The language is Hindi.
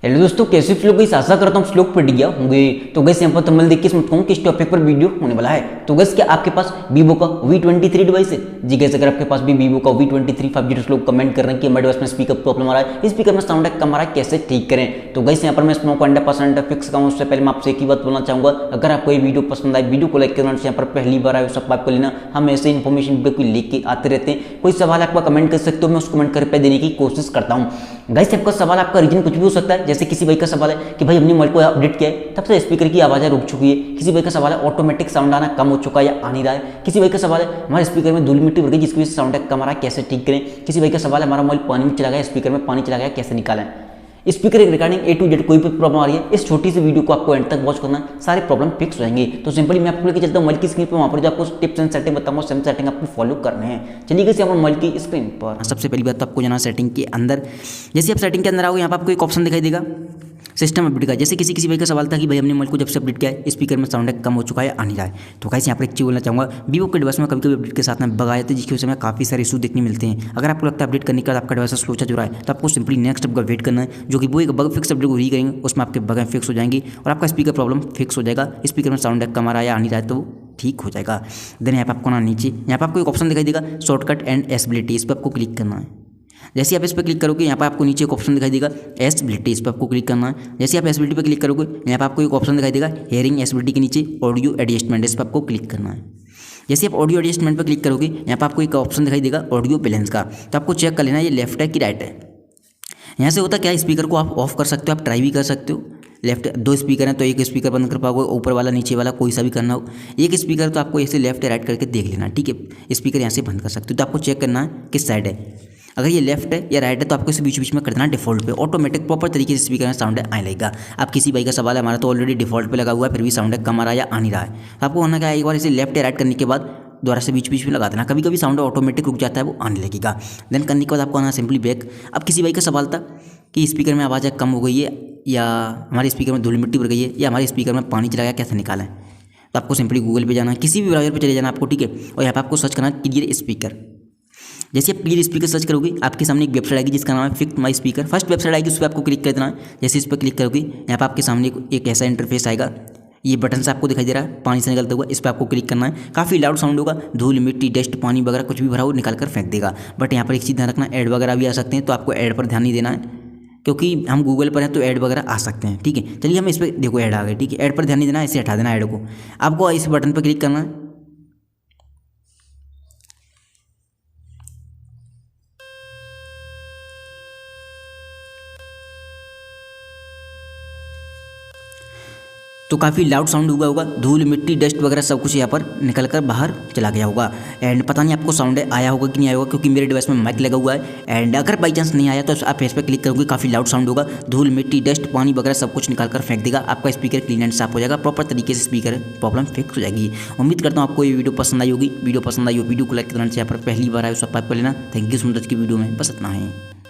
हेलो दोस्तों, कैसे आप लोग? इस आशा करता हूँ श्लोक पढ़ गया होंगे। तो गैस यहाँ पर थंबनेल देख के समझ कहूँ किस टॉपिक पर वीडियो होने वाला है। तो गैस क्या आपके पास वीवो का V23 डिवाइस है? जी गैस, अगर आपके पास भी वीवो का V23 5G लोग कमेंट कर रहे हैं कि हमारे डिवाइस में स्पीकर प्रॉब्लम आ रहा है, स्पीकर में साउंड कम आ रहा है, कैसे ठीक करें। तो गैस यहाँ पर मैं स्नो को 100% फिक्स करूँ उससे पहले मैं आपसे एक ही बात बोलना चाहूँगा, अगर आपको ये वीडियो पसंद आए वीडियो को लाइक करना, यहाँ पर पहली बार आए सब्सक्राइब कर लेना। हम ऐसे इन्फॉर्मेशन वीडियो को लेके आते रहते हैं। कोई सवाल आपका कमेंट कर सकते हो, मैं उस कमेंट कर पे देने की कोशिश करता हूँ। गाइस आपका सवाल, आपका रीजन कुछ भी हो सकता है। जैसे किसी भाई का सवाल है कि भाई हमने मोबाइल को अपडेट किया है तब से स्पीकर की आवाज़ें रुक चुकी है। किसी भाई का सवाल है ऑटोमेटिक साउंड आना कम हो चुका है या आ नहीं रहा है। किसी भाई का सवाल है हमारे स्पीकर में धूल मिट्टी भर गई जिसकी वजह से साउंड कम आ रहा है, कैसे ठीक करें। किसी भाई का सवाल है हमारा मोबाइल पानी में चला गया, स्पीकर में पानी चला गया, कैसे निकालें। Speaker regarding A to Z कोई भी प्रॉब्लम आ रही है, इस छोटी सी वीडियो को आपको एंड तक वॉच करना, सारे प्रॉब्लम फिक्स हो जाएंगे। तो सिंपली मैं आपको लेके चलता हूँ मोबाइल की स्क्रीन पर, वहाँ पर जो आपको टिप्स एंड सेटिंग बताऊंगा, सेम सेटिंग आपको फॉलो करने हैं। चलिए गए यहाँ पर मोबाइल की स्क्रीन पर। सबसे पहली बात तो आपको जाना सेटिंग के अंदर। जैसे आप सेटिंग के अंदर आओगे, यहाँ पर आपको एक ऑप्शन दिखाई देगा सिस्टम अपडेट का। जैसे किसी भाई का सवाल था कि भाई हमने मोबाइल को जब से अपडेट किया है स्पीकर में साउंड कम हो चुका है, आ नहीं रहा है। तो गाइस यहाँ पर एक चीज़ बोलना चाहूँगा, वीवो के डिवाइस में कभी कभी अपडेट के साथ में बग आ जाते हैं, जिसकी वजह से हमें काफ़ी सारे इशू देखने मिलते हैं। अगर आपको लगता है अपडेट करने के बाद आपका डिवाइस स्लो चल रहा है तो आपको सिंपली नेक्स्ट स्टेप का वेट करना है, जो कि वो एक बग फिक्स अपडेट को री करेंगे, उसमें आपके बग फिक्स हो जाएंगी और आपका स्पीकर प्रॉब्लम फिक्स हो जाएगा। स्पीकर में साउंड कम आ रहा है या आ नहीं रहा है तो ठीक हो जाएगा। देन यहाँ पर आपको ना नीचे यहाँ पर आपको एक ऑप्शन दिखाई देगा शॉर्टकट एंड एस्बिलिटी, इस पर आपको क्लिक करना है। जैसे आप इस पर क्लिक करोगे यहाँ पर आपको नीचे एक ऑप्शन दिखाई देगा एस्बिलिटी, इस पर आपको क्लिक करना है। जैसे आप एस्बिलिटी पर क्लिक करोगे यहाँ पर आपको एक ऑप्शन दिखाई देगा हेयरिंग एस्बिलिटी के नीचे ऑडियो एडजस्टमेंट, इस पर आपको क्लिक करना है। जैसे आप ऑडियो एडजस्टमेंट पर क्लिक करोगे यहाँ पर आपको एक ऑप्शन दिखाई देगा ऑडियो बैलेंस का, तो आपको चेक कर लेना ये लेफ्ट है कि राइट है। यहाँ से होता क्या है, स्पीकर को आप ऑफ कर सकते हो, आप ट्राई भी कर सकते हो। लेफ्ट दो स्पीकर हैं तो एक स्पीकर बंद कर पाओगे, ऊपर वाला नीचे वाला कोई सा भी करना हो। एक स्पीकर तो आपको ऐसे लेफ्ट या राइट करके देख लेना, ठीक है। स्पीकर यहाँ से बंद कर सकते हो, तो आपको चेक करना है किस साइड है। अगर ये लेफ्ट है या राइट है तो आपको इसे बीच बीच में कर देना डिफॉल्ट पे, ऑटोमेटिक प्रॉपर तरीके से स्पीकर में साउंड आने लगेगा। आप किसी भाई का सवाल है हमारा तो ऑलरेडी डिफॉल्ट पे लगा हुआ है फिर भी साउंड कम आ रहा है या आ नहीं रहा है, तो आपको होना क्या है, एक बार इसे लेफ्ट या राइट करने के बाद दोबारा से बीच बीच में लगा देना। कभी कभी साउंड ऑटोमेटिक रुक जाता है, वो आने लगेगा। देन करने के बाद आपको आना सिंपली बैक। अब किसी भाई का सवाल था कि स्पीकर में आवाज़ कम हो गई है या हमारे स्पीकर में धूल मिट्टी भर गई है या हमारे स्पीकर में पानी चला गया, कैसे निकालें। तो आपको सिंपली गूगल पे जाना है, किसी भी ब्राउजर पे चले जाना आपको, ठीक है। और यहाँ पर आपको सर्च करना है क्लियर स्पीकर। जैसे आप क्लियर स्पीकर सर्च करोगे आपके सामने एक वेबसाइट आएगी जिसका नाम है fix my speaker. First website आएगी उस पर आपको क्लिक कर देना है। जैसे इस पर क्लिक करोगे यहाँ पर आपके सामने एक ऐसा इंटरफेस आएगा, ये बटन से आपको दिखाई दे रहा है पानी से निकलता हुआ, इस पर आपको क्लिक करना है। काफ़ी लाउड साउंड होगा, धूल मिट्टी डस्ट पानी वगैरह कुछ भी भरा हो निकाल कर फेंक देगा। बट यहाँ पर एक चीज़ ध्यान रखना, ऐड वगैरह भी आ सकते हैं, तो आपको ऐड पर ध्यान नहीं देना है क्योंकि हम गूगल पर हैं तो ऐड वगैरह आ सकते हैं, ठीक है। चलिए हम इस पर देखो ऐड आ गए, ठीक है। ऐड पर ध्यान नहीं देना, ऐसे हटा देना ऐड को। आपको इस बटन पर क्लिक करना है। तो काफ़ी लाउड साउंड हुआ होगा, धूल मिट्टी डस्ट वगैरह सब कुछ यहाँ पर निकल कर बाहर चला गया होगा। एंड पता नहीं आपको साउंड आया होगा कि नहीं आया होगा क्योंकि मेरे डिवाइस में माइक लगा हुआ है। एंड अगर बाई चांस नहीं आया तो आप इस पर क्लिक करोगे, काफ़ी लाउड साउंड होगा, धूल मिट्टी डस्ट पानी वगैरह सब कुछ निकाल कर फेंक देगा। आपका स्पीकर क्लीन एंड साफ हो जाएगा, प्रॉपर तरीके से स्पीकर प्रॉब्लम फिक्स हो जाएगी। उम्मीद करता हूँ आपको ये वीडियो पसंद आई होगी। वीडियो पसंद आई हो वीडियो को लाइक करना चाहिए, पर पहली बार आए सब्सक्राइब कर लेना। थैंक यू सो मच की वीडियो में बस इतना है।